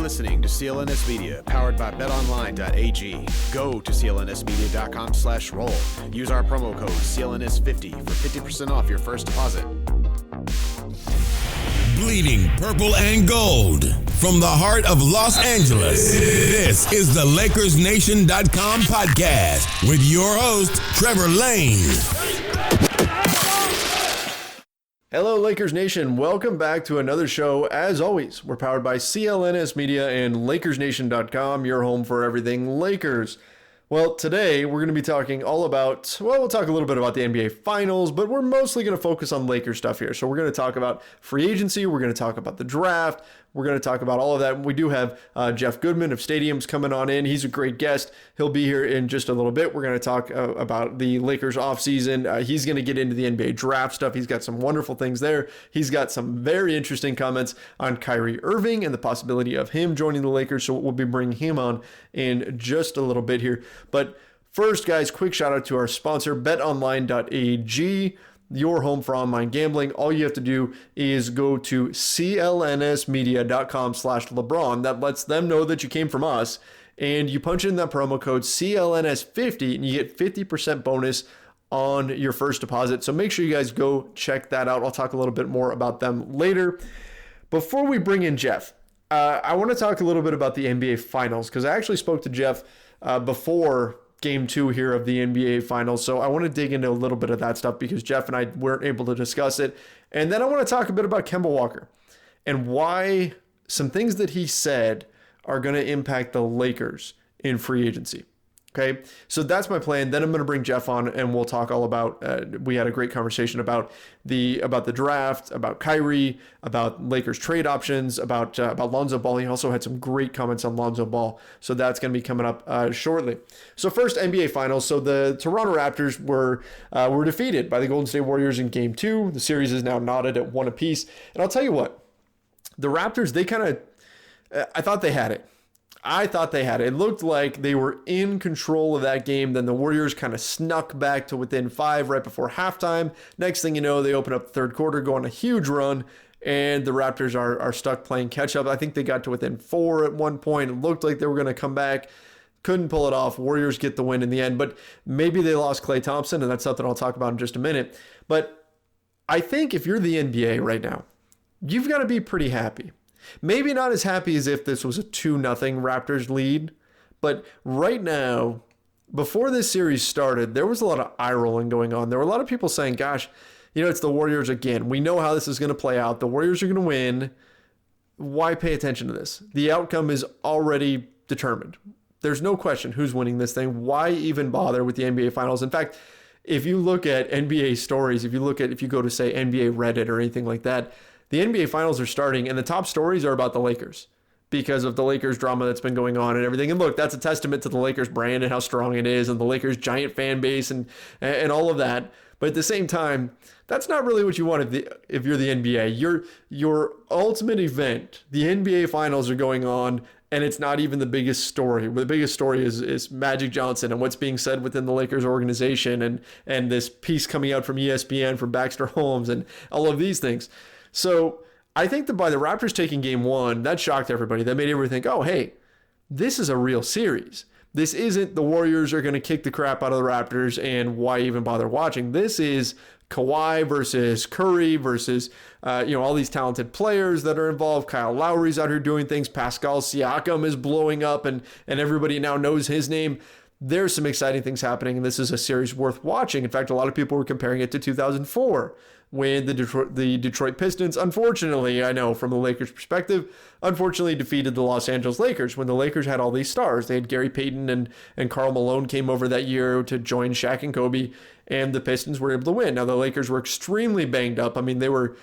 listening to CLNS Media, powered by betonline.ag. Go to clnsmedia.com/roll. Use our promo code CLNS50 for 50% off your first deposit. Bleeding purple and gold from the heart of Los Angeles. This is the LakersNation.com podcast with your host, Trevor Lane. Hello, Lakers Nation. Welcome back to another show. As always, we're powered by CLNS Media and LakersNation.com, your home for everything Lakers. Well, today we're going to be talking all about, we'll talk a little bit about the NBA Finals, but we're mostly going to focus on Lakers stuff here. So we're going to talk about free agency. We're going to talk about the draft. We're going to talk about all of that. We do have Jeff Goodman of Stadiums coming on in. He's a great guest. He'll be here in just a little bit. We're going to talk about the Lakers offseason. He's going to get into the NBA draft stuff. He's got some wonderful things there. He's got some very interesting comments on Kyrie Irving and the possibility of him joining the Lakers. So we'll be bringing him on in just a little bit here. But first, guys, quick shout out to our sponsor, betonline.ag. Your home for online gambling. All you have to do is go to clnsmedia.com/LeBron. That lets them know that you came from us. And you punch in that promo code CLNS50 and you get 50% bonus on your first deposit. So make sure you guys go check that out. I'll talk a little bit more about them later. Before we bring in Jeff, I want to talk a little bit about the NBA Finals because I actually spoke to Jeff before Game 2 here of the NBA Finals. So I want to dig into a little bit of that stuff because Jeff and I weren't able to discuss it. And then I want to talk a bit about Kemba Walker and why some things that he said are going to impact the Lakers in free agency. Okay, so that's my plan. Then I'm going to bring Jeff on and we'll talk all about, we had a great conversation about the draft, about Kyrie, about Lakers trade options, about Lonzo Ball. He also had some great comments on Lonzo Ball. So that's going to be coming up shortly. So first, NBA Finals. So the Toronto Raptors were defeated by the Golden State Warriors in Game 2. The series is now knotted at 1 apiece. And I'll tell you what, the Raptors, I thought they had it. It looked like they were in control of that game. Then the Warriors kind of snuck back to within 5 right before halftime. Next thing you know, they open up the third quarter, go on a huge run, and the Raptors are stuck playing catch up. I think they got to within 4 at one point. It looked like they were going to come back. Couldn't pull it off. Warriors get the win in the end, but maybe they lost Klay Thompson, and that's something I'll talk about in just a minute. But I think if you're the NBA right now, you've got to be pretty happy. Maybe not as happy as if this was a 2-0 Raptors lead, but right now, before this series started, there was a lot of eye rolling going on. There were a lot of people saying, gosh, it's the Warriors again. We know how this is going to play out. The Warriors are going to win. Why pay attention to this? The outcome is already determined. There's no question who's winning this thing. Why even bother with the NBA Finals? In fact, if you look at NBA stories, if you go to, say, NBA Reddit or anything like that, the NBA Finals are starting, and the top stories are about the Lakers because of the Lakers drama that's been going on and everything. And look, that's a testament to the Lakers brand and how strong it is and the Lakers giant fan base and all of that. But at the same time, that's not really what you want if you're the NBA. Your ultimate event, the NBA Finals are going on, and it's not even the biggest story. The biggest story is Magic Johnson and what's being said within the Lakers organization and this piece coming out from ESPN from Baxter Holmes and all of these things. So I think that by the Raptors taking Game 1, that shocked everybody. That made everybody think, oh, hey, this is a real series. This isn't the Warriors are going to kick the crap out of the Raptors and why even bother watching. This is Kawhi versus Curry versus, all these talented players that are involved. Kyle Lowry's out here doing things. Pascal Siakam is blowing up and everybody now knows his name. There's some exciting things happening, and this is a series worth watching. In fact, a lot of people were comparing it to 2004 when the Detroit Pistons, unfortunately, I know from the Lakers' perspective, unfortunately defeated the Los Angeles Lakers when the Lakers had all these stars. They had Gary Payton and Karl Malone came over that year to join Shaq and Kobe, and the Pistons were able to win. Now, the Lakers were extremely banged up. I mean, they were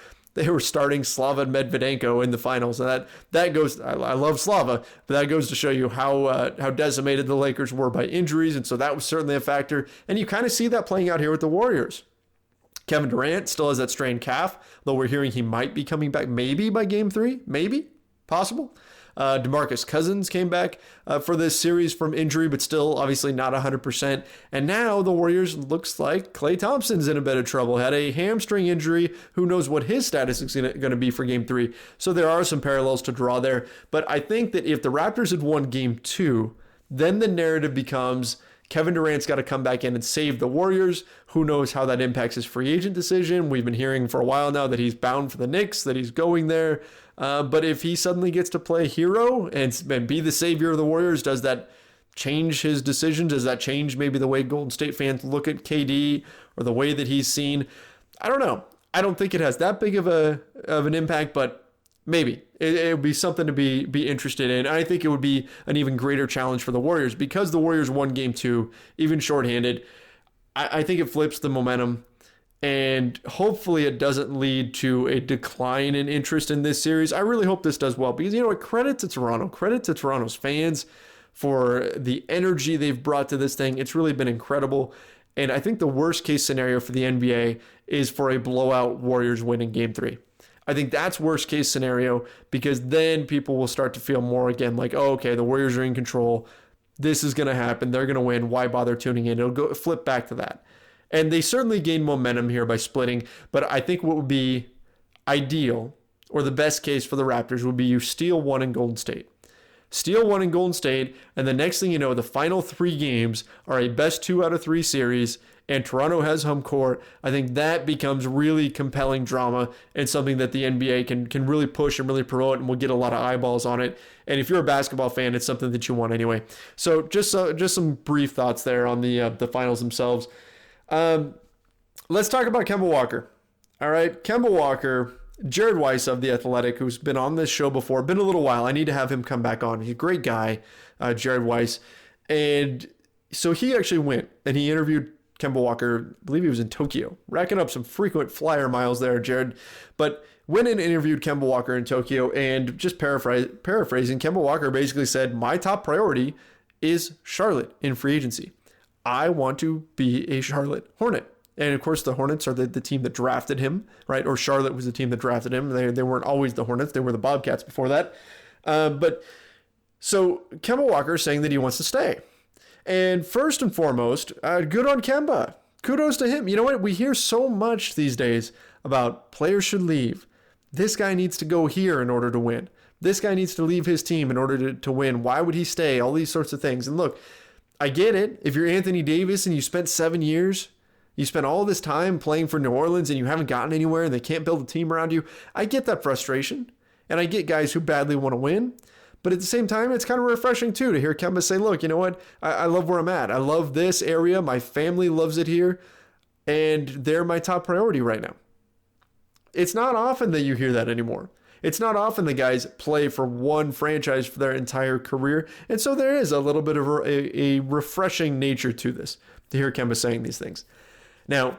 starting Slava Medvedenko in the finals. And that goes, I love Slava, but that goes to show you how decimated the Lakers were by injuries. And so that was certainly a factor. And you kind of see that playing out here with the Warriors. Kevin Durant still has that strained calf, though we're hearing he might be coming back maybe by Game 3, maybe. possible. DeMarcus Cousins came back for this series from injury, but still obviously not 100%. And now the Warriors looks like Klay Thompson's in a bit of trouble. Had a hamstring injury. Who knows what his status is going to be for game 3. So there are some parallels to draw there. But I think that if the Raptors had won game 2, then the narrative becomes Kevin Durant's got to come back in and save the Warriors. Who knows how that impacts his free agent decision? We've been hearing for a while now that he's bound for the Knicks, that he's going there. But if he suddenly gets to play hero and be the savior of the Warriors, does that change his decision? Does that change maybe the way Golden State fans look at KD or the way that he's seen? I don't know. I don't think it has that big of an impact, but maybe it would be something to be interested in. I think it would be an even greater challenge for the Warriors because the Warriors won game 2, even shorthanded. I think it flips the momentum. And hopefully it doesn't lead to a decline in interest in this series. I really hope this does well because, you know what, credit to Toronto. Credit to Toronto's fans for the energy they've brought to this thing. It's really been incredible. And I think the worst case scenario for the NBA is for a blowout Warriors win in game 3. I think that's worst case scenario because then people will start to feel more again like, oh, okay, the Warriors are in control. This is going to happen. They're going to win. Why bother tuning in? It'll go flip back to that. And they certainly gained momentum here by splitting, but I think what would be ideal or the best case for the Raptors would be you steal one in Golden State. Steal one in Golden State, and the next thing you know, the final 3 games are a best 2 out of 3 series, and Toronto has home court. I think that becomes really compelling drama and something that the NBA can really push and really promote, and will get a lot of eyeballs on it. And if you're a basketball fan, it's something that you want anyway. So just some brief thoughts there on the finals themselves. Let's talk about Kemba Walker. All right, Kemba Walker, Jared Weiss of The Athletic, who's been on this show before, been a little while. I need to have him come back on. He's a great guy, Jared Weiss. And so he actually went and he interviewed Kemba Walker. I believe he was in Tokyo, racking up some frequent flyer miles there, Jared. But went and interviewed Kemba Walker in Tokyo, and just paraphrasing, Kemba Walker basically said, my top priority is Charlotte in free agency. I want to be a Charlotte Hornet. And of course, the Hornets are the team that drafted him, right? Or Charlotte was the team that drafted him. They weren't always the Hornets. They were the Bobcats before that. But so Kemba Walker is saying that he wants to stay. And first and foremost, good on Kemba. Kudos to him. You know what? We hear so much these days about players should leave. This guy needs to go here in order to win. This guy needs to leave his team in order to win. Why would he stay? All these sorts of things. And look, I get it. If you're Anthony Davis and you spent 7 years, you spent all this time playing for New Orleans and you haven't gotten anywhere and they can't build a team around you, I get that frustration. And I get guys who badly want to win. But at the same time, it's kind of refreshing too to hear Kemba say, look, you know what? I love where I'm at. I love this area. My family loves it here. And they're my top priority right now. It's not often that you hear that anymore. It's not often the guys play for one franchise for their entire career. And so there is a little bit of a refreshing nature to this, to hear Kemba saying these things. Now,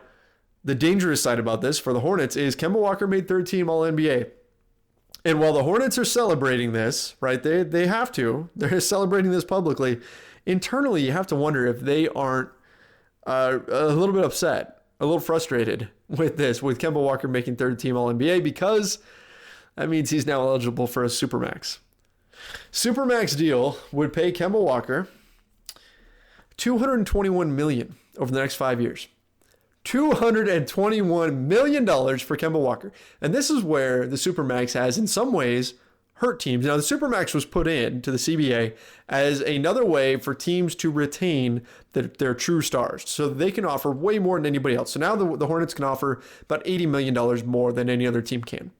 the dangerous side about this for the Hornets is Kemba Walker made third team All-NBA. And while the Hornets are celebrating this, right, they have to. They're celebrating this publicly. Internally, you have to wonder if they aren't a little bit upset, a little frustrated with this, with Kemba Walker making third team All-NBA, because that means he's now eligible for a Supermax. Supermax deal would pay Kemba Walker $221 million over the next 5 years. $221 million for Kemba Walker. And this is where the Supermax has, in some ways, hurt teams. Now, the Supermax was put in to the CBA as another way for teams to retain their true stars, so they can offer way more than anybody else. So now the Hornets can offer about $80 million more than any other team can.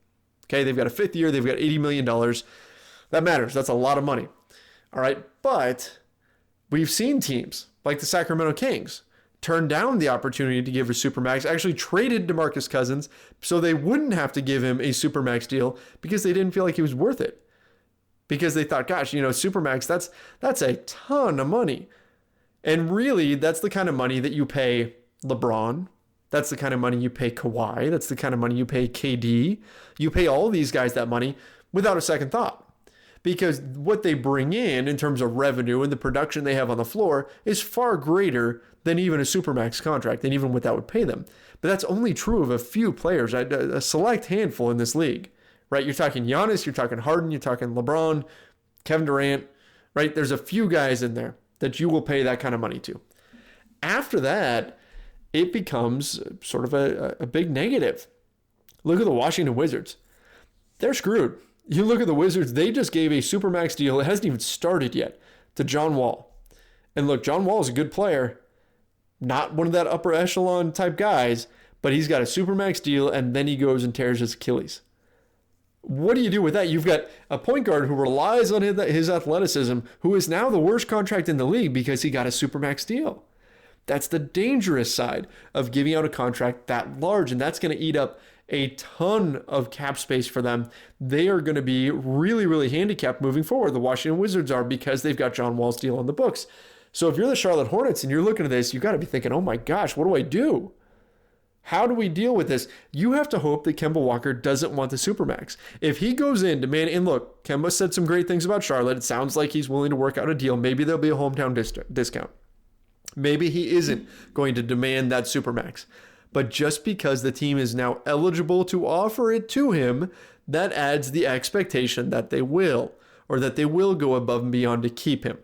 Okay, they've got a 5th year, they've got $80 million. That matters. That's a lot of money. All right, but we've seen teams like the Sacramento Kings turned down the opportunity to give a Supermax, actually traded DeMarcus Cousins so they wouldn't have to give him a Supermax deal because they didn't feel like he was worth it. Because they thought, gosh, Supermax, that's a ton of money. And really, that's the kind of money that you pay LeBron. That's the kind of money you pay Kawhi. That's the kind of money you pay KD. You pay all these guys that money without a second thought. Because what they bring in terms of revenue and the production they have on the floor is far greater than even a Supermax contract, than even what that would pay them. But that's only true of a few players, a select handful in this league, right? You're talking Giannis, you're talking Harden, you're talking LeBron, Kevin Durant, right? There's a few guys in there that you will pay that kind of money to. After that, it becomes sort of a big negative. Look at the Washington Wizards. They're screwed. You look at the Wizards, they just gave a supermax deal. It hasn't even started yet to John Wall. And look, John Wall is a good player, not one of that upper echelon type guys, but he's got a supermax deal and then he goes and tears his Achilles. What do you do with that? You've got a point guard who relies on his athleticism, who is now the worst contract in the league because he got a supermax deal. That's the dangerous side of giving out a contract that large, and that's going to eat up a ton of cap space for them. They are going to be really, really handicapped moving forward. The Washington Wizards are, because they've got John Wall's deal on the books. So if you're the Charlotte Hornets and you're looking at this, you got to be thinking, oh my gosh, what do I do? How do we deal with this? You have to hope that Kemba Walker doesn't want the Supermax. If he goes in demand, and look, Kemba said some great things about Charlotte. It sounds like he's willing to work out a deal. Maybe there'll be a hometown discount. Maybe he isn't going to demand that Supermax. But just because the team is now eligible to offer it to him, that adds the expectation that they will, or that they will go above and beyond to keep him.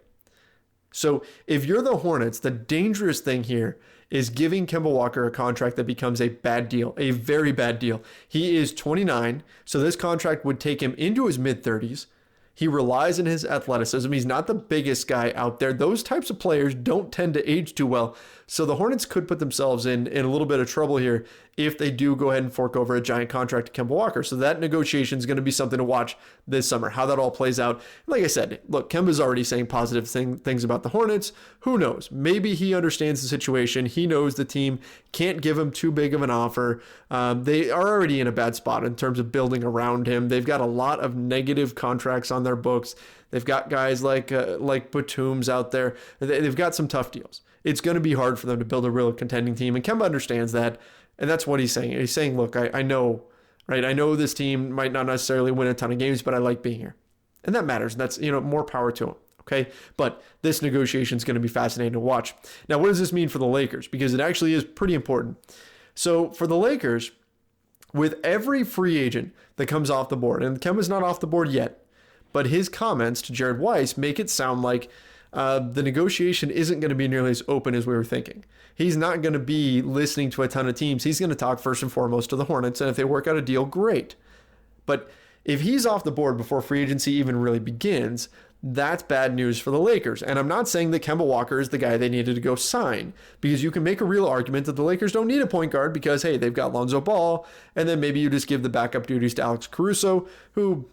So if you're the Hornets, the dangerous thing here is giving Kemba Walker a contract that becomes a bad deal, a very bad deal. He is 29, so this contract would take him into his mid-30s. He relies on his athleticism. He's not the biggest guy out there. Those types of players don't tend to age too well. So the Hornets could put themselves in a little bit of trouble here if they do go ahead and fork over a giant contract to Kemba Walker. So that negotiation is going to be something to watch this summer, how that all plays out. Like I said, look, Kemba's already saying positive things about the Hornets. Who knows? Maybe he understands the situation. He knows the team can't give him too big of an offer. They are already in a bad spot in terms of building around him. They've got a lot of negative contracts on their books. They've got guys like Batum's out there. They've got some tough deals. It's going to be hard for them to build a real contending team, and Kemba understands that, and that's what he's saying. He's saying, look, I know, right? I know this team might not necessarily win a ton of games, but I like being here. And that matters. That's, more power to him, okay? But this negotiation is going to be fascinating to watch. Now, what does this mean for the Lakers? Because it actually is pretty important. So for the Lakers, with every free agent that comes off the board, and Kemba's not off the board yet, but his comments to Jared Weiss make it sound like the negotiation isn't going to be nearly as open as we were thinking. He's not going to be listening to a ton of teams. He's going to talk first and foremost to the Hornets, and if they work out a deal, great. But if he's off the board before free agency even really begins, that's bad news for the Lakers. And I'm not saying that Kemba Walker is the guy they needed to go sign, because you can make a real argument that the Lakers don't need a point guard because, hey, they've got Lonzo Ball, and then maybe you just give the backup duties to Alex Caruso, who,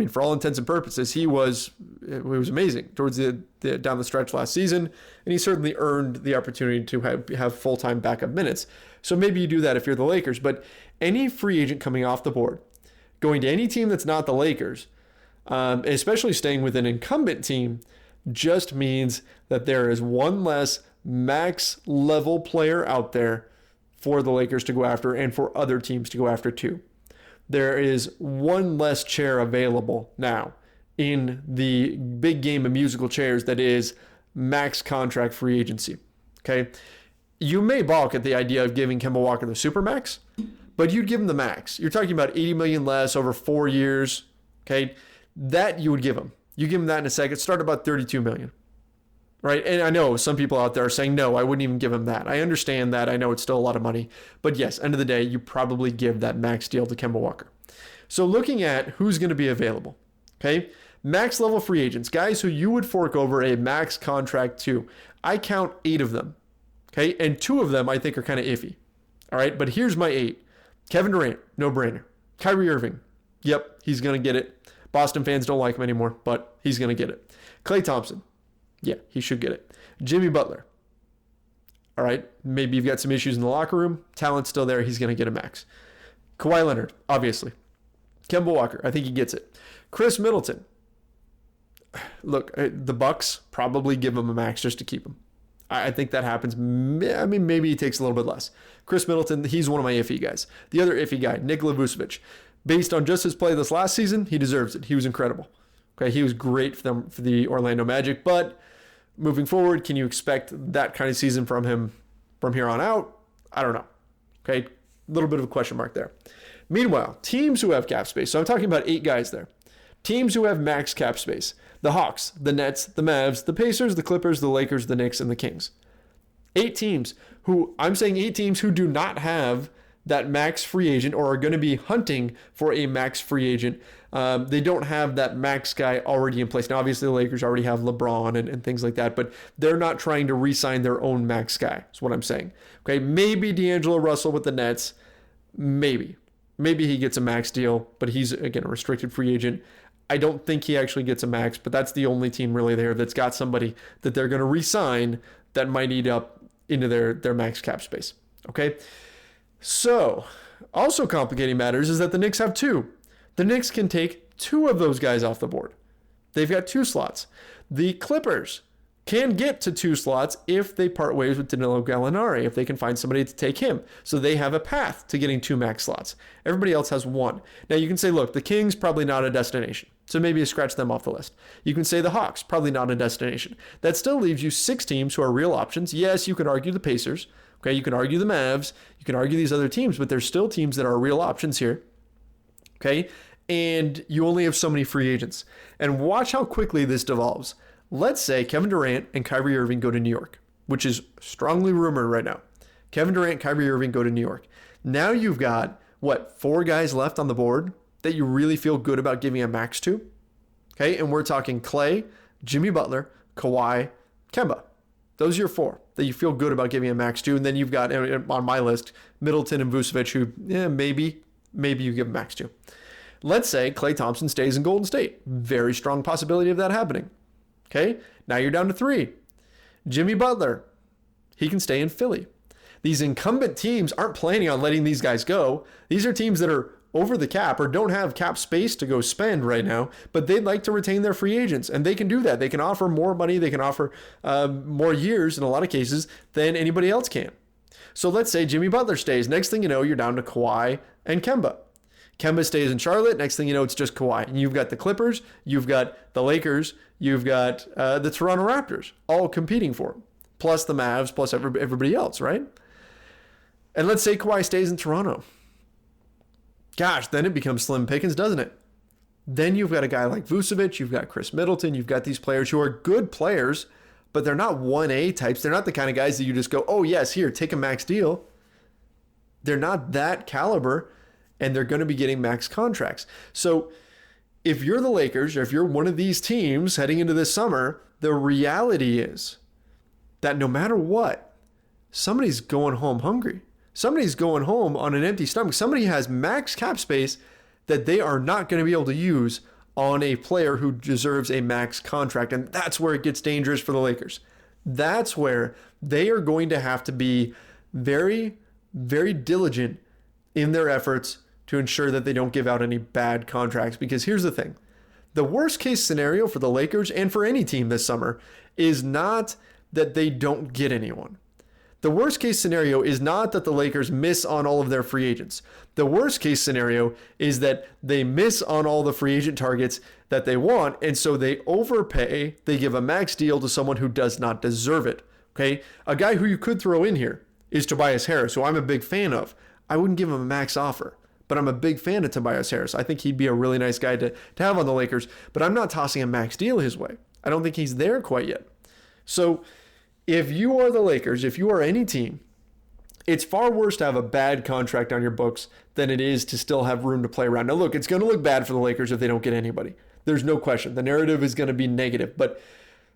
for all intents and purposes, he was amazing towards the down the stretch last season, and he certainly earned the opportunity to have full-time backup minutes. So maybe you do that if you're the Lakers. But any free agent coming off the board, going to any team that's not the Lakers, especially staying with an incumbent team, just means that there is one less max-level player out there for the Lakers to go after and for other teams to go after too. There is one less chair available now in the big game of musical chairs that is max contract free agency. Okay. You may balk at the idea of giving Kemba Walker the super max, but you'd give him the max. You're talking about $80 million less over 4 years. Okay. That you would give him. You give him that in a second. Start about $32 million. Right. And I know some people out there are saying, no, I wouldn't even give him that. I understand that. I know it's still a lot of money. But yes, end of the day, you probably give that max deal to Kemba Walker. So looking at who's going to be available, okay, max level free agents, guys who you would fork over a max contract to, I count 8 of them, okay, and 2 of them I think are kind of iffy. All right, but here's my 8. Kevin Durant, no brainer. Kyrie Irving, yep, he's going to get it. Boston fans don't like him anymore, but he's going to get it. Klay Thompson, yeah, he should get it. Jimmy Butler, all right, maybe you've got some issues in the locker room. Talent's still there. He's going to get a max. Kawhi Leonard, obviously. Kemba Walker, I think he gets it. Chris Middleton, look, the Bucks probably give him a max just to keep him. I think that happens. I mean, maybe he takes a little bit less. Chris Middleton, he's one of my iffy guys. The other iffy guy, Nikola Vucevic. Based on just his play this last season, he deserves it. He was incredible. Okay, he was great for the Orlando Magic, but moving forward, can you expect that kind of season from him from here on out? I don't know. Okay, a little bit of a question mark there. Meanwhile, teams who have cap space, so I'm talking about 8 guys there. Teams who have max cap space: the Hawks, the Nets, the Mavs, the Pacers, the Clippers, the Lakers, the Knicks, and the Kings. 8 teams who do not have that max free agent or are going to be hunting for a max free agent. They don't have that max guy already in place. Now, obviously, the Lakers already have LeBron and things like that, but they're not trying to re-sign their own max guy, is what I'm saying. Okay, maybe D'Angelo Russell with the Nets. Maybe he gets a max deal, but he's, again, a restricted free agent. I don't think he actually gets a max, but that's the only team really there that's got somebody that they're going to re-sign that might eat up into their max cap space. Okay? So, also complicating matters is that the Knicks have 2. The Knicks can take 2 of those guys off the board. They've got 2 slots. The Clippers can get to 2 slots if they part ways with Danilo Gallinari, if they can find somebody to take him. So they have a path to getting 2 max slots. Everybody else has 1. Now you can say, look, the Kings probably not a destination. So maybe you scratch them off the list. You can say the Hawks, probably not a destination. That still leaves you 6 teams who are real options. Yes, you can argue the Pacers. Okay, you can argue the Mavs. You can argue these other teams, but there's still teams that are real options here. Okay, and you only have so many free agents. And watch how quickly this devolves. Let's say Kevin Durant and Kyrie Irving go to New York, which is strongly rumored right now. Kevin Durant, Kyrie Irving go to New York. Now you've got, 4 guys left on the board that you really feel good about giving a max to? Okay, and we're talking Klay, Jimmy Butler, Kawhi, Kemba. Those are your 4 that you feel good about giving a max to. And then you've got, on my list, Middleton and Vucevic, who maybe you give a max to. Let's say Klay Thompson stays in Golden State. Very strong possibility of that happening. Okay, now you're down to 3. Jimmy Butler, he can stay in Philly. These incumbent teams aren't planning on letting these guys go. These are teams that are over the cap or don't have cap space to go spend right now, but they'd like to retain their free agents, and they can do that. They can offer more money. They can offer more years in a lot of cases than anybody else can. So let's say Jimmy Butler stays. Next thing you know, you're down to Kawhi and Kemba. Kemba stays in Charlotte. Next thing you know, it's just Kawhi. And you've got the Clippers, you've got the Lakers, you've got the Toronto Raptors all competing for him, plus the Mavs, plus everybody else, right? And let's say Kawhi stays in Toronto. Gosh, then it becomes slim pickings, doesn't it? Then you've got a guy like Vucevic, you've got Chris Middleton, you've got these players who are good players, but they're not 1A types. They're not the kind of guys that you just go, oh yes, here, take a max deal. They're not that caliber, and they're going to be getting max contracts. So if you're the Lakers, or if you're one of these teams heading into this summer, the reality is that no matter what, somebody's going home hungry. Somebody's going home on an empty stomach. Somebody has max cap space that they are not going to be able to use on a player who deserves a max contract. And that's where it gets dangerous for the Lakers. That's where they are going to have to be very, very diligent in their efforts to ensure that they don't give out any bad contracts. Because here's the thing. The worst case scenario for the Lakers and for any team this summer is not that they don't get anyone. The worst case scenario is not that the Lakers miss on all of their free agents. The worst case scenario is that they miss on all the free agent targets that they want, and so they overpay. They give a max deal to someone who does not deserve it. Okay, a guy who you could throw in here is Tobias Harris, who I'm a big fan of. I wouldn't give him a max offer, but I'm a big fan of Tobias Harris. I think he'd be a really nice guy to have on the Lakers, but I'm not tossing a max deal his way. I don't think he's there quite yet. So if you are the Lakers, if you are any team, it's far worse to have a bad contract on your books than it is to still have room to play around. Now, look, it's going to look bad for the Lakers if they don't get anybody. There's no question. The narrative is going to be negative. But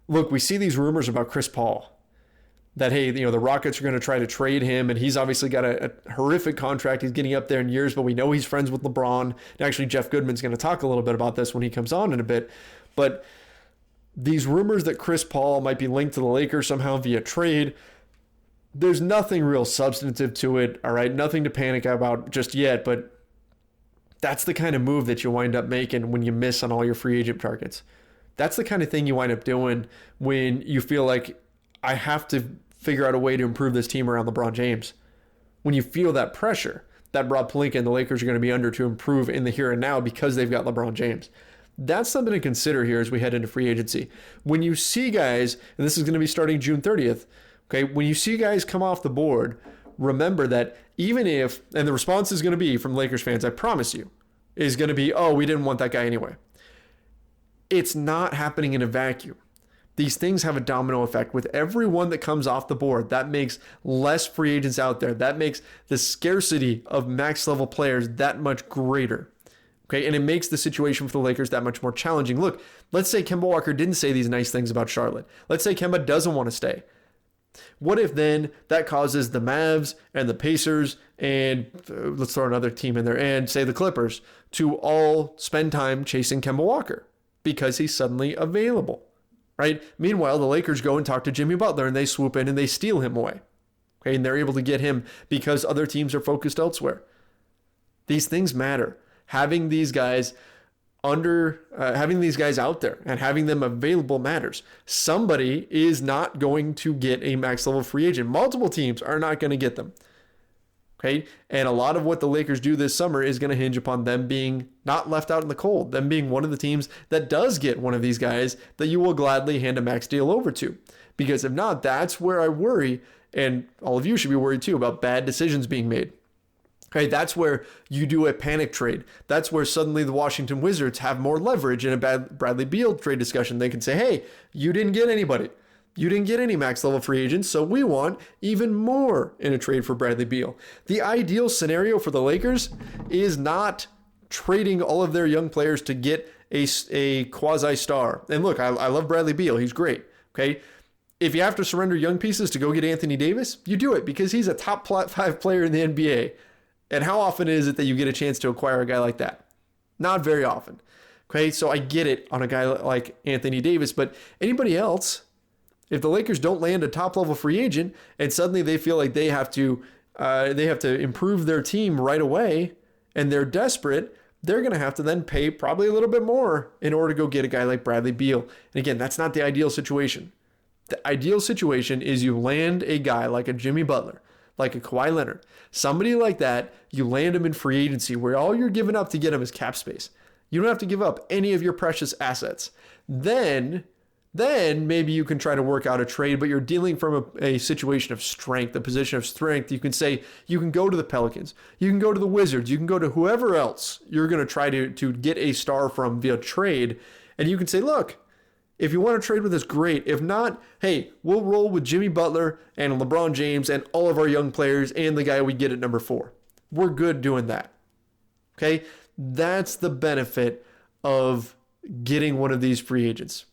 look, we see these rumors about Chris Paul that, hey, the Rockets are going to try to trade him, and he's obviously got a horrific contract. He's getting up there in years, but we know he's friends with LeBron. And actually, Jeff Goodman's going to talk a little bit about this when he comes on in a bit. But these rumors that Chris Paul might be linked to the Lakers somehow via trade, there's nothing real substantive to it, all right? Nothing to panic about just yet, but that's the kind of move that you wind up making when you miss on all your free agent targets. That's the kind of thing you wind up doing when you feel like, I have to figure out a way to improve this team around LeBron James. When you feel that pressure that Rob Pelinka and the Lakers are going to be under to improve in the here and now because they've got LeBron James. That's something to consider here as we head into free agency. When you see guys, and this is going to be starting June 30th, okay, when you see guys come off the board remember that even if, and the response is going to be from Lakers fans, I promise you, is going to be, oh, we didn't want that guy anyway. It's not happening in a vacuum. These things have a domino effect. With everyone that comes off the board, that makes less free agents out there. That makes the scarcity of max level players that much greater. Okay, and it makes the situation for the Lakers that much more challenging. Look, let's say Kemba Walker didn't say these nice things about Charlotte. Let's say Kemba doesn't want to stay. What if then that causes the Mavs and the Pacers and let's throw another team in there and say the Clippers to all spend time chasing Kemba Walker because he's suddenly available, right? Meanwhile, the Lakers go and talk to Jimmy Butler and they swoop in and they steal him away. Okay, and they're able to get him because other teams are focused elsewhere. These things matter. Having these guys having these guys out there and having them available matters. Somebody is not going to get a max level free agent. Multiple teams are not going to get them. Okay. And a lot of what the Lakers do this summer is going to hinge upon them being not left out in the cold, them being one of the teams that does get one of these guys that you will gladly hand a max deal over to. Because if not, that's where I worry, and all of you should be worried too, about bad decisions being made. Okay, that's where you do a panic trade. That's where suddenly the Washington Wizards have more leverage in a Bradley Beal trade discussion. They can say, hey, you didn't get anybody. You didn't get any max level free agents, so we want even more in a trade for Bradley Beal. The ideal scenario for the Lakers is not trading all of their young players to get a quasi-star. And look, I love Bradley Beal. He's great, okay? If you have to surrender young pieces to go get Anthony Davis, you do it because he's a top 5 player in the NBA. And how often is it that you get a chance to acquire a guy like that? Not very often. Okay, so I get it on a guy like Anthony Davis, but anybody else, if the Lakers don't land a top level free agent and suddenly they feel like they have to improve their team right away and they're desperate, they're going to have to then pay probably a little bit more in order to go get a guy like Bradley Beal. And again, that's not the ideal situation. The ideal situation is you land a guy like a Jimmy Butler, like a Kawhi Leonard, somebody like that. You land him in free agency where all you're giving up to get him is cap space. You don't have to give up any of your precious assets. Then maybe you can try to work out a trade, but you're dealing from a situation of strength, a position of strength. You can say you can go to the Pelicans, you can go to the Wizards, you can go to whoever else you're going to try to get a star from via trade. And you can say, look, if you want to trade with us, great. If not, hey, we'll roll with Jimmy Butler and LeBron James and all of our young players and the guy we get at number 4. We're good doing that. Okay? That's the benefit of getting one of these free agents.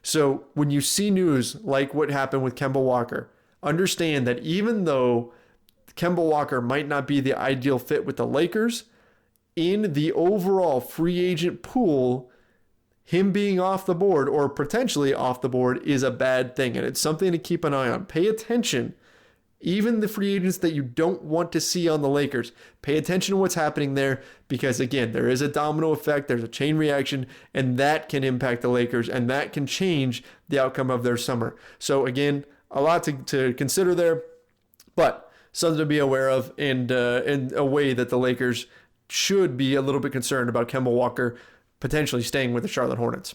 So when you see news like what happened with Kemba Walker, understand that even though Kemba Walker might not be the ideal fit with the Lakers, in the overall free agent pool, him being off the board or potentially off the board is a bad thing. And it's something to keep an eye on. Pay attention. Even the free agents that you don't want to see on the Lakers, pay attention to what's happening there because, again, there is a domino effect, there's a chain reaction, and that can impact the Lakers, and that can change the outcome of their summer. So, again, a lot to consider there, but something to be aware of and in a way that the Lakers should be a little bit concerned about Kemba Walker potentially staying with the Charlotte Hornets.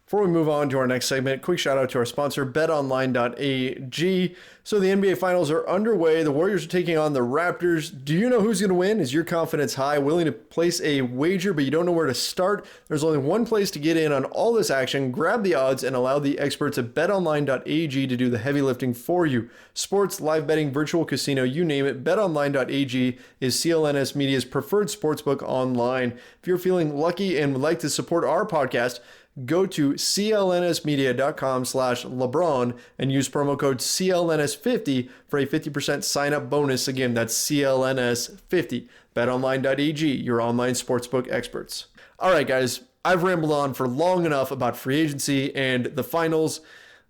Before we move on to our next segment, quick shout out to our sponsor, betonline.ag. So the NBA Finals are underway. The Warriors are taking on the Raptors. Do you know who's going to win? Is your confidence high? Willing to place a wager, but you don't know where to start? There's only one place to get in on all this action. Grab the odds and allow the experts at betonline.ag to do the heavy lifting for you. Sports, live betting, virtual casino, you name it. betonline.ag is CLNS Media's preferred sportsbook online. If you're feeling lucky and would like to support our podcast, go to clnsmedia.com/LeBron and use promo code CLNS50 for a 50% sign-up bonus. Again, that's CLNS50. BetOnline.ag, your online sportsbook experts. All right, guys, I've rambled on for long enough about free agency and the finals.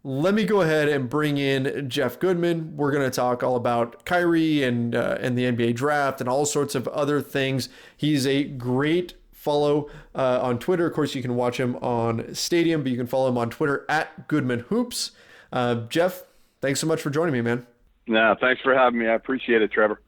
Let me go ahead and bring in Jeff Goodman. We're going to talk all about Kyrie and the NBA draft and all sorts of other things. He's a great follow on Twitter. Of course, you can watch him on Stadium, but you can follow him on Twitter at Goodman Hoops. Jeff, thanks so much for joining me, man. No, thanks for having me. I appreciate it, Trevor.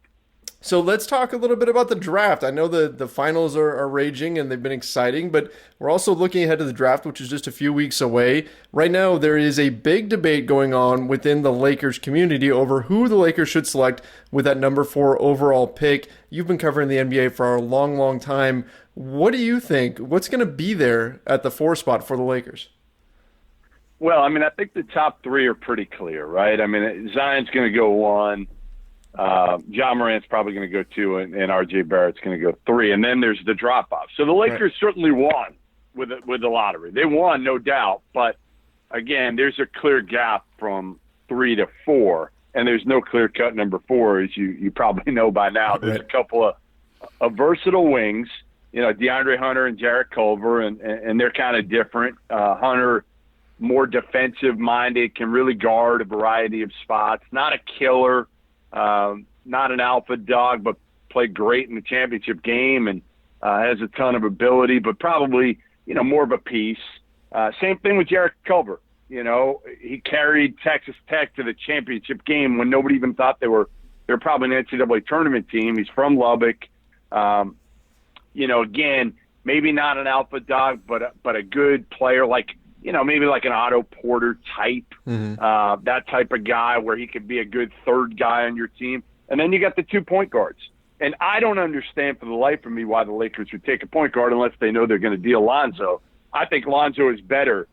So let's talk a little bit about the draft. I know the finals are raging and they've been exciting, but we're also looking ahead to the draft, which is just a few weeks away. Right now, there is a big debate going on within the Lakers community over who the Lakers should select with that number 4 overall pick. You've been covering the NBA for a long, long time. What do you think? What's going to be there at the 4 spot for the Lakers? Well, I mean, I think the top 3 are pretty clear, right? I mean, Zion's going to go 1. John Morant's probably going to go 2, and RJ Barrett's going to go 3, and then there's the drop-off. So the Lakers certainly won with the lottery. They won, no doubt, but again, there's a clear gap from 3 to 4, and there's no clear-cut number 4, as you probably know by now. There's a couple of versatile wings, DeAndre Hunter and Jarrett Culver, and they're kind of different. Hunter, more defensive-minded, can really guard a variety of spots, not a killer. Not an alpha dog, but played great in the championship game and has a ton of ability, but probably, more of a piece. Same thing with Jarrett Culver. He carried Texas Tech to the championship game when nobody even thought they were probably an NCAA tournament team. He's from Lubbock. Again, maybe not an alpha dog, but a good player, maybe like an Otto Porter type, that type of guy where he could be a good third guy on your team. And then you got the 2 point guards. And I don't understand for the life of me why the Lakers would take a point guard unless they know they're going to deal Lonzo. I think Lonzo is better.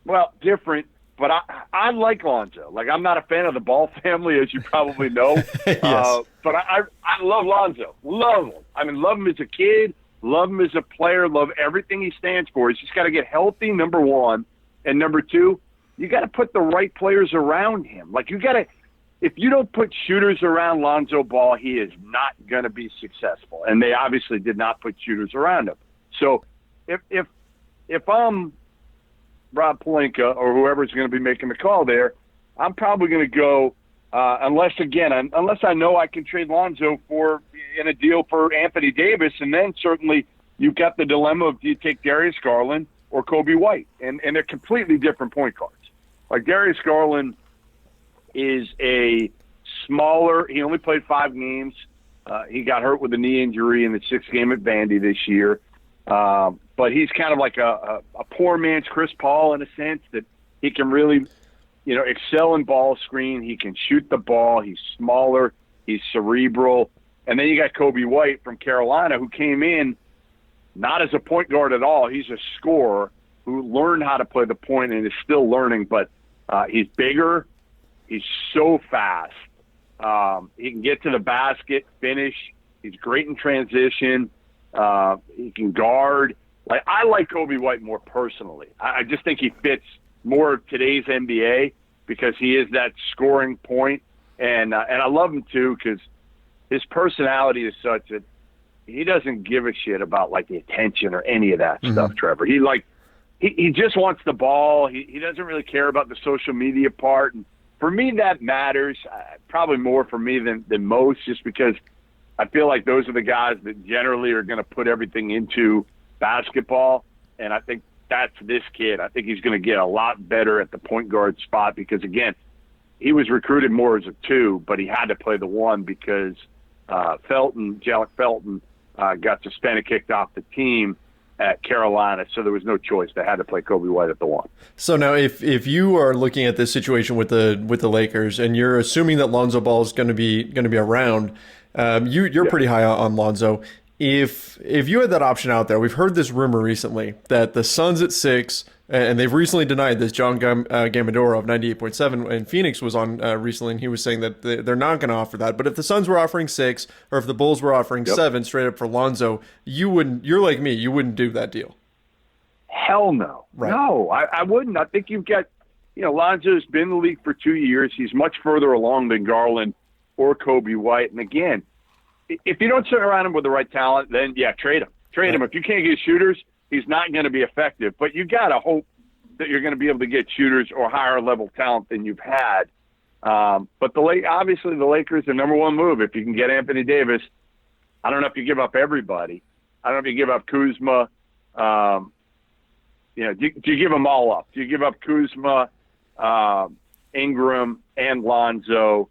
Well, different, but I like Lonzo. I'm not a fan of the Ball family, as you probably know. Yes. But I love Lonzo. Love him. I mean, love him as a kid. Love him as a player. Love everything he stands for. He's just got to get healthy, number 1. And number 2, you got to put the right players around him. If you don't put shooters around Lonzo Ball, he is not going to be successful. And they obviously did not put shooters around him. So if I'm Rob Pelinka or whoever's going to be making the call there, I'm probably going to go, unless I know I can trade Lonzo in a deal for Anthony Davis, and then certainly you've got the dilemma of do you take Darius Garland or Kobe White, and they're completely different point guards. Darius Garland is a smaller. He only played 5 games. He got hurt with a knee injury in the 6th game at Vandy this year, but he's kind of like a poor man's Chris Paul in a sense that he can really excel in ball screen. He can shoot the ball. He's smaller. He's cerebral. And then you got Kobe White from Carolina, who came in not as a point guard at all. He's a scorer who learned how to play the point and is still learning, but he's bigger. He's so fast. He can get to the basket, finish. He's great in transition. He can guard. I like Kobe White more personally. I just think he fits more of today's NBA because he is that scoring point. And I love him too because his personality is such that he doesn't give a shit about the attention or any of that stuff, Trevor. He just wants the ball. He doesn't really care about the social media part. And for me, that matters probably more for me than most, just because I feel like those are the guys that generally are going to put everything into basketball. And I think that's this kid. I think he's going to get a lot better at the point guard spot because, again, he was recruited more as a 2, but he had to play the 1 because Jalek Felton, got suspended, kicked off the team at Carolina, so there was no choice. They had to play Kobe White at the 1. So now, if you are looking at this situation with the Lakers, and you're assuming that Lonzo Ball is going to be around, you're pretty high on Lonzo. If you had that option out there, we've heard this rumor recently that the Suns at 6, and they've recently denied this. John Gambadoro of 98.7 and Phoenix was on recently, and he was saying that they're not going to offer that. But if the Suns were offering 6, or if the Bulls were offering 7 straight up for Lonzo, you're like me, you wouldn't do that deal. Hell no. Right. No, I wouldn't. I think you've got, Lonzo's been in the league for 2 years. He's much further along than Garland or Kobe White. And again, if you don't surround him with the right talent, then trade him. Trade him. If you can't get shooters, he's not going to be effective. But you got to hope that you're going to be able to get shooters or higher level talent than you've had. But obviously the Lakers, the number 1 move. If you can get Anthony Davis, I don't know if you give up everybody. I don't know if you give up Kuzma. Do you give them all up? Do you give up Kuzma, Ingram, and Lonzo?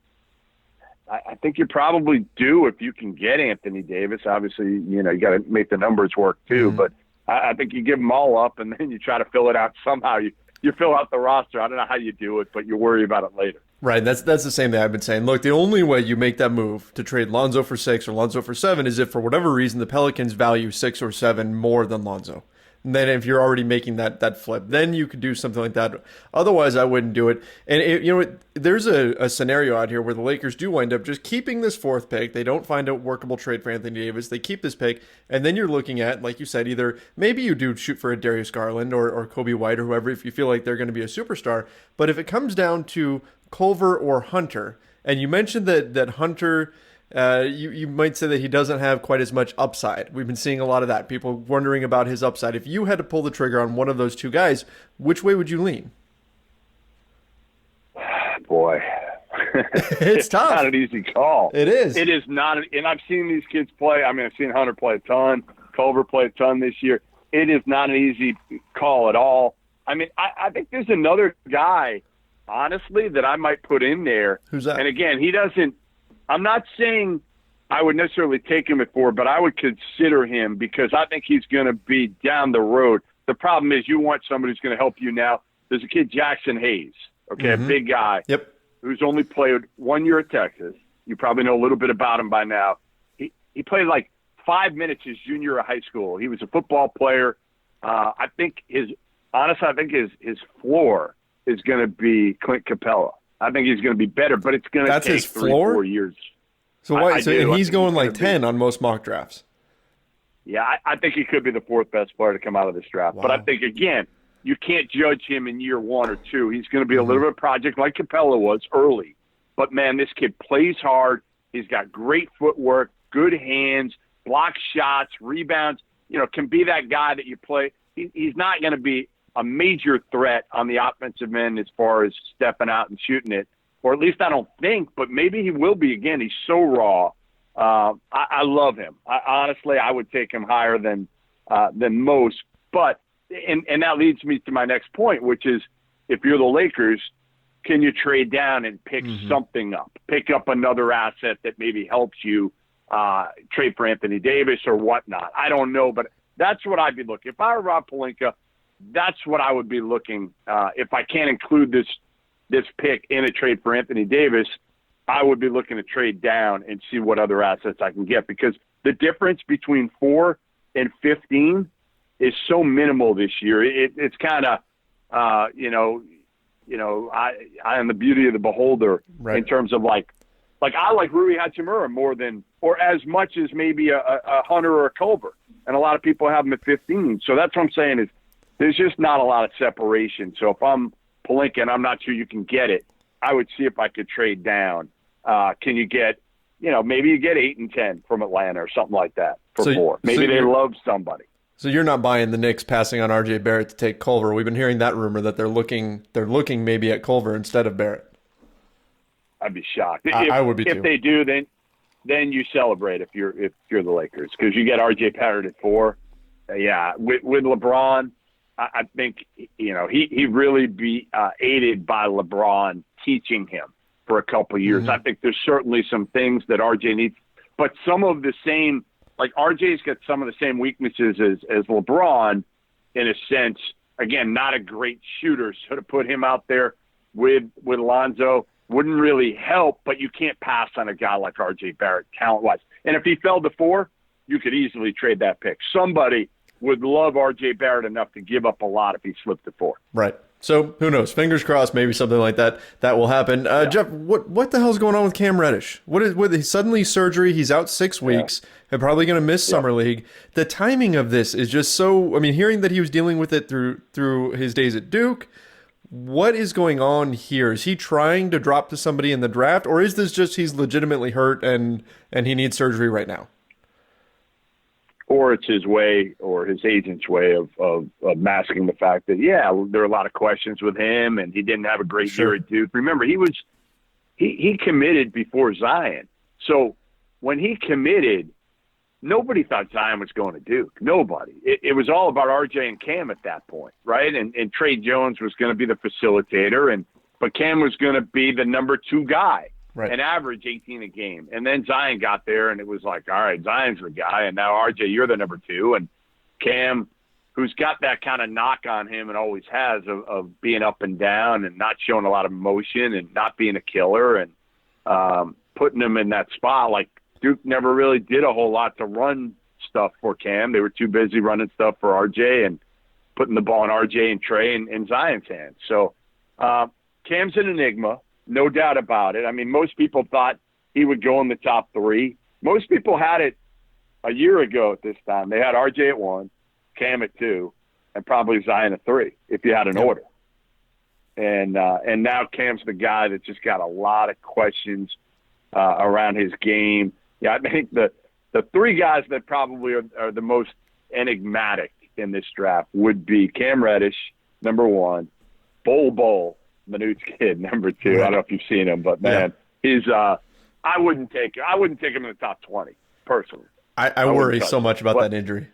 I think you probably do if you can get Anthony Davis. Obviously, you got to make the numbers work too. But I think you give them all up, and then you try to fill it out somehow. You fill out the roster. I don't know how you do it, but you worry about it later. Right, that's the same thing I've been saying. Look, the only way you make that move to trade Lonzo for 6 or Lonzo for 7 is if for whatever reason the Pelicans value 6 or 7 more than Lonzo. And then if you're already making that flip, then you could do something like that. Otherwise, I wouldn't do it. And there's a scenario out here where the Lakers do wind up just keeping this 4th pick. They don't find a workable trade for Anthony Davis. They keep this pick, and then you're looking at, like you said, either maybe you do shoot for a Darius Garland or Kobe White or whoever if you feel like they're going to be a superstar. But if it comes down to Culver or Hunter, and you mentioned that Hunter, you might say that he doesn't have quite as much upside. We've been seeing a lot of that. People wondering about his upside. If you had to pull the trigger on one of those two guys, which way would you lean? Boy, it's tough. Not an easy call. It is. It is not. And I've seen these kids play. I mean, I've seen Hunter play a ton. Culver play a ton this year. It is not an easy call at all. I mean, I think there's another guy, honestly, that I might put in there. Who's that? And again, he doesn't. I'm not saying I would necessarily take him at 4, but I would consider him because I think he's going to be down the road. The problem is you want somebody who's going to help you now. There's a kid, Jackson Hayes, a big guy, who's only played 1 year at Texas. You probably know a little bit about him by now. He played like 5 minutes his junior year of high school. He was a football player. I think his floor is going to be Clint Capella. I think he's going to be better, but it's going to take his 3-4 years. So and he's going like 10 on most mock drafts. Yeah, I think he could be the 4th best player to come out of this draft. Wow. But I think, again, you can't judge him in year 1 or 2. He's going to be a little bit of a project like Capella was early. But, man, this kid plays hard. He's got great footwork, good hands, blocks shots, rebounds. Can be that guy that you play. He's not going to be a major threat on the offensive end as far as stepping out and shooting it, or at least I don't think, but maybe he will be again. He's so raw. I love him. Honestly, I would take him higher than most, but, and that leads me to my next point, which is if you're the Lakers, can you trade down and pick something up, pick up another asset that maybe helps you trade for Anthony Davis or whatnot? I don't know, but that's what I'd be looking. If I were Rob Pelinka, that's what I would be looking. If I can't include this pick in a trade for Anthony Davis, I would be looking to trade down and see what other assets I can get, because the difference between 4 and 15 is so minimal this year. It's kind of, I am the beauty of the beholder in terms of like I like Rui Hachimura more than, or as much as maybe a Hunter or a Culver, and a lot of people have him at 15. So that's what I'm saying is, there's just not a lot of separation. So if I'm Pelinka and I'm not sure you can get it, I would see if I could trade down. Can you get, maybe you get 8 and 10 from Atlanta or something like that for 4. Maybe they love somebody. So you're not buying the Knicks passing on RJ Barrett to take Culver. We've been hearing that rumor that they're looking maybe at Culver instead of Barrett. I'd be shocked. I would be too. If they do, then you celebrate if you're the Lakers, because you get RJ Barrett at 4. With LeBron, I think, he really be aided by LeBron teaching him for a couple of years. I think there's certainly some things that RJ needs, but some of the same, like RJ's got some of the same weaknesses as LeBron in a sense. Again, not a great shooter, so to put him out there with Lonzo wouldn't really help, but you can't pass on a guy like RJ Barrett talent-wise. And if he fell to 4, you could easily trade that pick. Somebody would love RJ Barrett enough to give up a lot if he slipped to 4. Right. So who knows? Fingers crossed. Maybe something like that will happen. Jeff, what the hell's going on with Cam Reddish? With suddenly surgery? He's out 6 weeks. And probably going to miss summer league. The timing of this is just so. I mean, hearing that he was dealing with it through his days at Duke. What is going on here? Is he trying to drop to somebody in the draft, or is this just he's legitimately hurt and he needs surgery right now? Or it's his way, or his agent's way of masking the fact that, there are a lot of questions with him, and he didn't have a great year at Duke. Remember, he committed before Zion. So when he committed, nobody thought Zion was going to Duke. Nobody. It was all about RJ and Cam at that point, right? And Trey Jones was going to be the facilitator, but Cam was going to be the number 2 guy. and average 18 a game. And then Zion got there, and it was like, all right, Zion's the guy, and now RJ, you're the number 2, and Cam, who's got that kind of knock on him and always has of being up and down and not showing a lot of emotion and not being a killer, and putting him in that spot. Like, Duke never really did a whole lot to run stuff for Cam. They were too busy running stuff for RJ and putting the ball in RJ and Trey and Zion's hands. So Cam's an enigma, no doubt about it. I mean, most people thought he would go in the top 3. Most people had it a year ago at this time. They had RJ at 1, Cam at 2, and probably Zion at 3 if you had an order. And now Cam's the guy that just got a lot of questions around his game. Yeah, I think the 3 guys that probably are the most enigmatic in this draft would be Cam Reddish, number 1, Bol, Manute's kid, number 2. I don't know if you've seen him, but man, he's I wouldn't take him in the top 20 personally. I worry so much about that injury.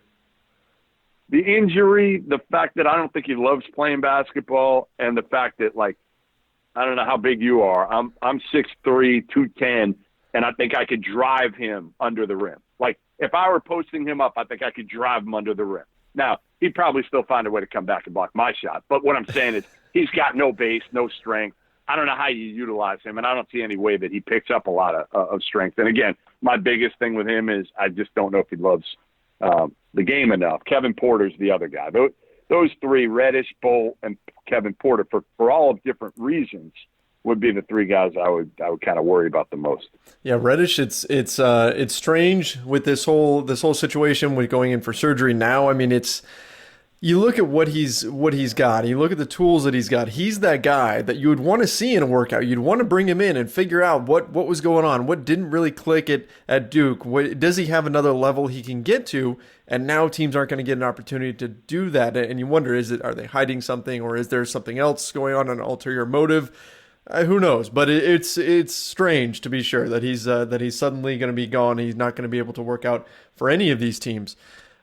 The injury, the fact that I don't think he loves playing basketball, and the fact that, like, I don't know how big you are. I'm 6'3", 210, and I think I could drive him under the rim. Like, if I were posting him up, I think I could drive him under the rim. Now, he'd probably still find a way to come back and block my shot. But what I'm saying is he's got no base, no strength. I don't know how you utilize him, and I don't see any way that he picks up a lot of strength. And, again, my biggest thing with him is I just don't know if he loves the game enough. Kevin Porter's the other guy. Those 3, Reddish, Bol, and Kevin Porter, for all of different reasons, would be the 3 guys I would kind of worry about the most. Yeah, Reddish, it's strange with this whole situation with going in for surgery now. I mean, you look at what he's got, you look at the tools that he's got. He's that guy that you would want to see in a workout. You'd want to bring him in and figure out what was going on, what didn't really click at Duke. Does he have another level he can get to? And now teams aren't going to get an opportunity to do that. And you wonder, are they hiding something, or is there something else going on, an ulterior motive? Who knows? But it's strange, to be sure, that he's suddenly going to be gone. He's not going to be able to work out for any of these teams.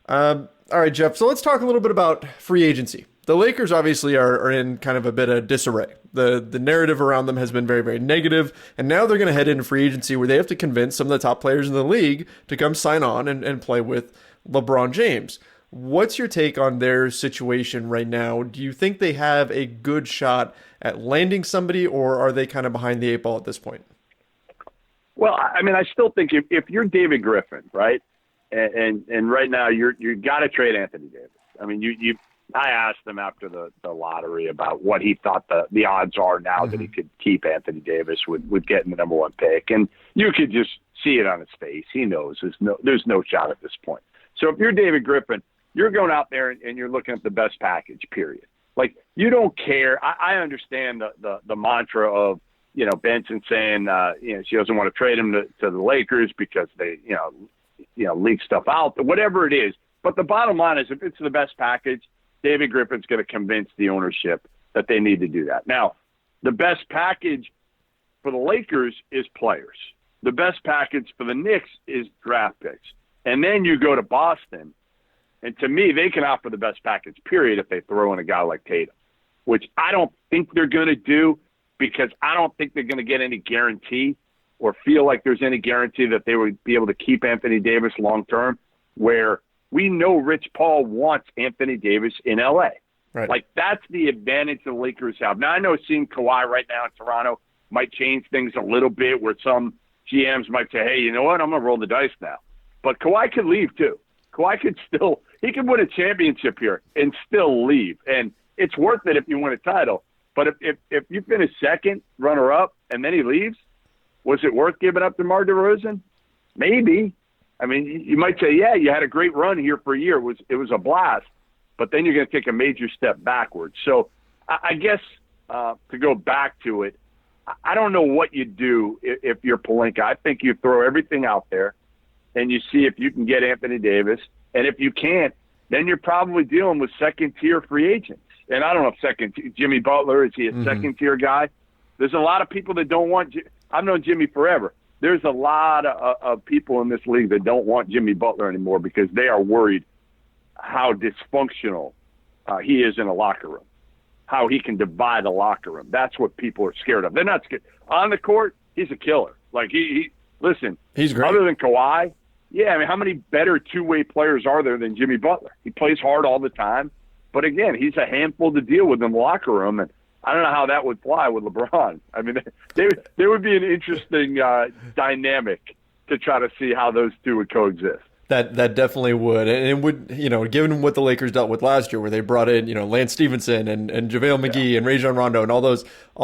All right, Jeff, so let's talk a little bit about free agency. The Lakers obviously are in kind of a bit of disarray. The narrative around them has been very, very negative, and now they're going to head into free agency where they have to convince some of the top players in the league to come sign on and play with LeBron James. What's your take on their situation right now? Do you think they have a good shot at landing somebody, or are they kind of behind the 8 ball at this point? Well, I mean, I still think if you're David Griffin, right, and right now you got to trade Anthony Davis. I mean, I asked him after the lottery about what he thought the odds are now that he could keep Anthony Davis with getting the number 1 pick, and you could just see it on his face. He knows there's no shot at this point. So if you're David Griffin, you're going out there and you're looking at the best package, period. Like, you don't care. I understand the mantra of, Benson saying, she doesn't want to trade him to the Lakers because they, leak stuff out, whatever it is. But the bottom line is, if it's the best package, David Griffin's going to convince the ownership that they need to do that. Now, the best package for the Lakers is players. The best package for the Knicks is draft picks. And then you go to Boston, and to me, they can offer the best package, period, if they throw in a guy like Tatum, which I don't think they're going to do, because I don't think they're going to get any guarantee or feel like there's any guarantee that they would be able to keep Anthony Davis long-term, where we know Rich Paul wants Anthony Davis in L.A. Right. Like, that's the advantage the Lakers have. Now, I know seeing Kawhi right now in Toronto might change things a little bit, where some GMs might say, hey, you know what, I'm going to roll the dice now. But Kawhi could leave too. Kawhi could he could win a championship here and still leave. And it's worth it if you win a title. But if you finish second, runner-up, and then he leaves, was it worth giving up DeMar DeRozan? Maybe. I mean, you might say, yeah, you had a great run here for a year. It was a blast. But then you're going to take a major step backwards. So I guess to go back to it, I don't know what you do if you're Pelinka. I think you throw everything out there and you see if you can get Anthony Davis. And if you can't, then you're probably dealing with second-tier free agents. And I don't know if Jimmy Butler, is he a second-tier guy? There's a lot of people that don't want – I've known Jimmy forever. There's a lot of people in this league that don't want Jimmy Butler anymore because they are worried how dysfunctional he is in a locker room, how he can divide a locker room. That's what people are scared of. They're not scared. On the court, he's a killer. Like listen, he's great. Other than Kawhi, yeah, I mean, how many better two-way players are there than Jimmy Butler? He plays hard all the time, but again, he's a handful to deal with in the locker room, and I don't know how that would fly with LeBron. I mean, there would be an interesting dynamic to try to see how those two would coexist. That definitely would, and it would, given what the Lakers dealt with last year, where they brought in, Lance Stevenson and JaVale McGee and Rajon Rondo and all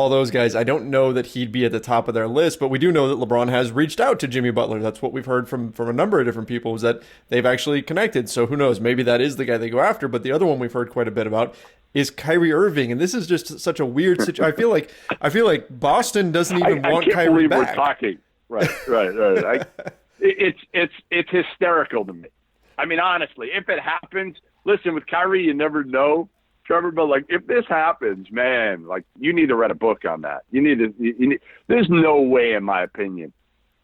those guys. I don't know that he'd be at the top of their list, but we do know that LeBron has reached out to Jimmy Butler. That's what we've heard from a number of different people, is that they've actually connected. So who knows? Maybe that is the guy they go after. But the other one we've heard quite a bit about is Kyrie Irving, and this is just such a weird situation. I feel like Boston doesn't even want Kyrie back. I can't believe we're talking. Right. It's hysterical to me. I mean, honestly, if it happens, listen, with Kyrie, you never know, Trevor. But like, if this happens, man, like, you need to write a book on that. You need. There's no way, in my opinion,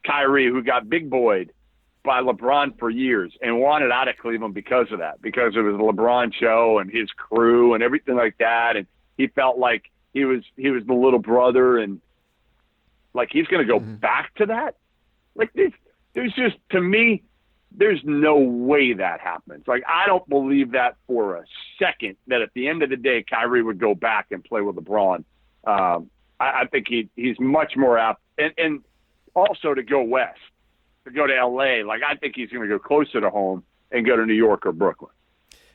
Kyrie, who got big boyed by LeBron for years and wanted out of Cleveland because of that, because it was the LeBron show and his crew and everything like that, and he felt like he was the little brother, and like he's going to go back to that. Like this. There's just, to me, there's no way that happens. Like, I don't believe that for a second, that at the end of the day, Kyrie would go back and play with LeBron. I think he's much more apt. And also to go west, to go to L.A., like, I think he's going to go closer to home and go to New York or Brooklyn.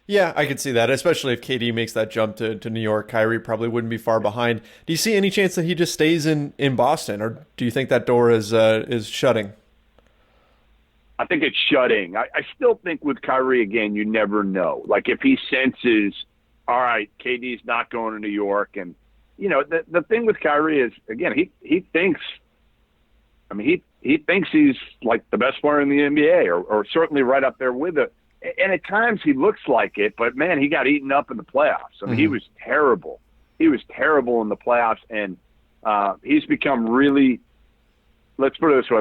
Yeah, I could see that, especially if KD makes that jump to New York. Kyrie probably wouldn't be far behind. Do you see any chance that he just stays in Boston, or do you think that door is shutting? I think it's shutting. I still think with Kyrie, again, you never know. Like, if he senses, all right, KD's not going to New York. And, the thing with Kyrie is, again, he thinks, I mean, he thinks he's like the best player in the NBA, or certainly right up there with it. And at times he looks like it, but, man, he got eaten up in the playoffs. I mean, he was terrible. He was terrible in the playoffs. And he's become really, let's put it this way,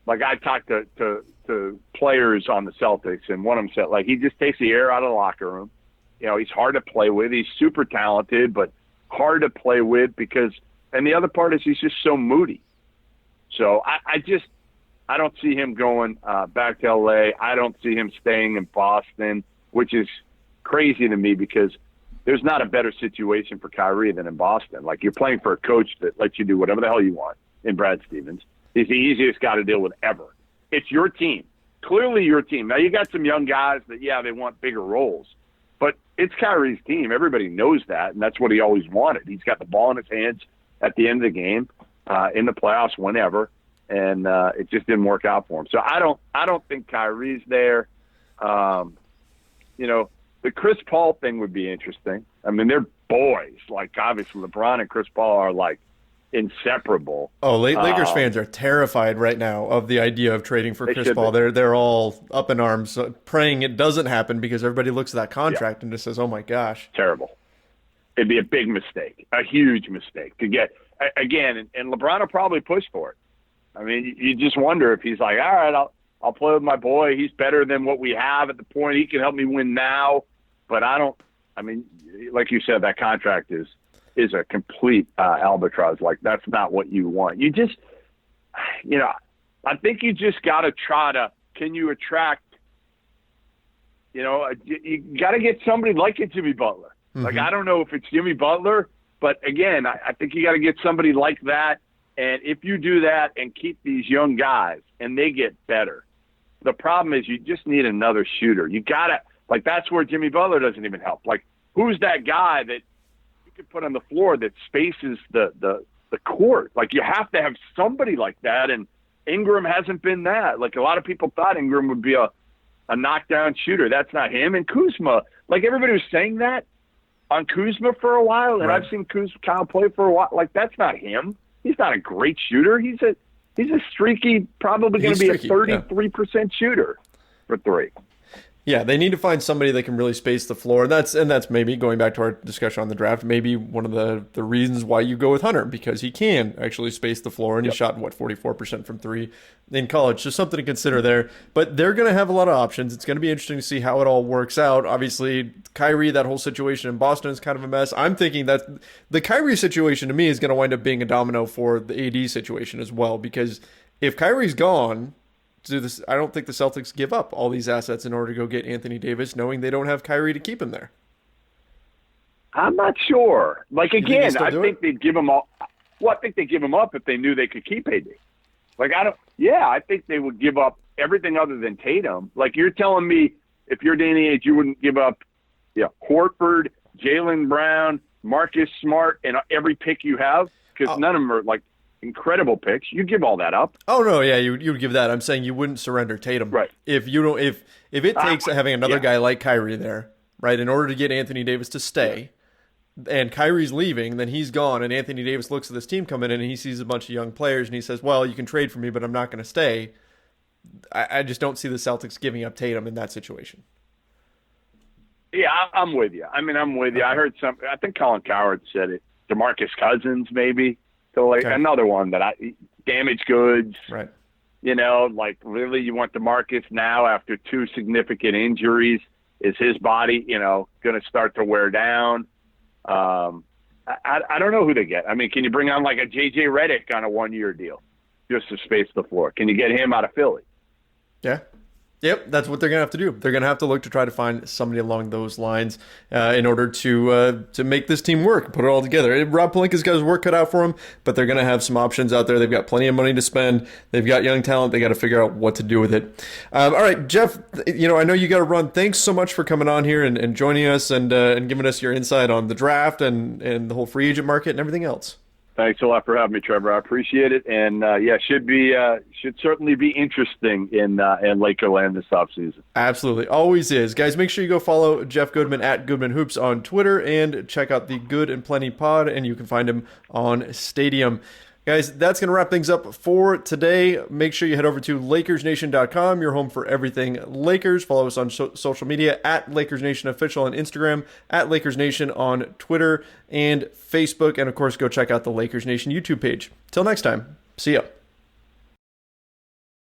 like I talked to players on the Celtics, and one of them said, like, he just takes the air out of the locker room. He's hard to play with. He's super talented, but hard to play with and the other part is he's just so moody. So I don't see him going back to L.A. I don't see him staying in Boston, which is crazy to me because there's not a better situation for Kyrie than in Boston. Like, you're playing for a coach that lets you do whatever the hell you want in Brad Stevens. He's the easiest guy to deal with ever. It's your team. Clearly your team. Now, you got some young guys that, they want bigger roles. But it's Kyrie's team. Everybody knows that, and that's what he always wanted. He's got the ball in his hands at the end of the game, in the playoffs, whenever, and it just didn't work out for him. So I don't think Kyrie's there. The Chris Paul thing would be interesting. I mean, they're boys. Like, obviously, LeBron and Chris Paul are, like, inseparable. Oh, Lakers fans are terrified right now of the idea of trading for Chris Paul. They're all up in arms, praying it doesn't happen, because everybody looks at that contract and just says, "Oh my gosh, terrible." It'd be a big mistake, a huge mistake to get again. And LeBron will probably push for it. I mean, you just wonder if he's like, "All right, I'll play with my boy. He's better than what we have at the point. He can help me win now." But I don't. I mean, like you said, that contract is a complete albatross. Like, that's not what you want. You just, I think you just got to try to, can you attract, you got to get somebody like a Jimmy Butler. Like, I don't know if it's Jimmy Butler, but again, I think you got to get somebody like that. And if you do that and keep these young guys and they get better, the problem is you just need another shooter. You got to, like, that's where Jimmy Butler doesn't even help. Like, who's that guy that put on the floor that spaces the court? Like, you have to have somebody like that, and Ingram hasn't been that. Like, a lot of people thought Ingram would be a knockdown shooter. That's not him. And Kuzma, like, everybody was saying that on Kuzma for a while, and right. I've seen Kyle play for a while. Like, that's not him. He's not a great shooter. He's a streaky, probably going to be a 33% shooter for three. Yeah, they need to find somebody that can really space the floor. And that's maybe going back to our discussion on the draft, maybe one of the reasons why you go with Hunter, because he can actually space the floor, and he shot 44% from three in college. So something to consider there. But they're going to have a lot of options. It's going to be interesting to see how it all works out. Obviously, Kyrie, that whole situation in Boston is kind of a mess. I'm thinking that the Kyrie situation to me is going to wind up being a domino for the AD situation as well, because if Kyrie's gone, I don't think the Celtics give up all these assets in order to go get Anthony Davis, knowing they don't have Kyrie to keep him there. I'm not sure. Like, again, I think they'd give him all. Well, I think they'd give him up if they knew they could keep AD. Like, I think they would give up everything other than Tatum. Like, you're telling me if you're Danny Ainge, you wouldn't give up, Horford, Jaylen Brown, Marcus Smart, and every pick you have, because none of them are like incredible picks. You give all that up. Oh no, yeah, you would give that. I'm saying you wouldn't surrender Tatum. Right. If you don't, if it takes having another guy like Kyrie there, right, in order to get Anthony Davis to stay, and Kyrie's leaving, then he's gone, and Anthony Davis looks at this team coming in and he sees a bunch of young players and he says, well, you can trade for me, but I'm not going to stay. I just don't see the Celtics giving up Tatum in that situation. Yeah, I'm with you. I mean, I'm with you. I heard I think Colin Cowherd said it. DeMarcus Cousins, maybe. So, another one that damaged goods. Right. Really you want DeMarcus now after two significant injuries. Is his body, going to start to wear down? I don't know who they get. I mean, can you bring on like a J.J. Redick on a 1-year deal just to space the floor? Can you get him out of Philly? Yeah. Yep, that's what they're going to have to do. They're going to have to look to try to find somebody along those lines in order to make this team work, put it all together. Rob Pelinka's got his work cut out for him, but they're going to have some options out there. They've got plenty of money to spend. They've got young talent. They got to figure out what to do with it. All right, Jeff, I know you got to run. Thanks so much for coming on here and joining us and giving us your insight on the draft and the whole free agent market and everything else. Thanks a lot for having me, Trevor. I appreciate it. And, should certainly be interesting in Lakerland this offseason. Absolutely. Always is. Guys, make sure you go follow Jeff Goodman at Goodman Hoops on Twitter and check out the Good and Plenty pod, and you can find him on Stadium. Guys, that's going to wrap things up for today. Make sure you head over to LakersNation.com, your home for everything Lakers. Follow us on social media at LakersNation Official on Instagram, at LakersNation on Twitter and Facebook. And, of course, go check out the Lakers Nation YouTube page. Till next time, see ya.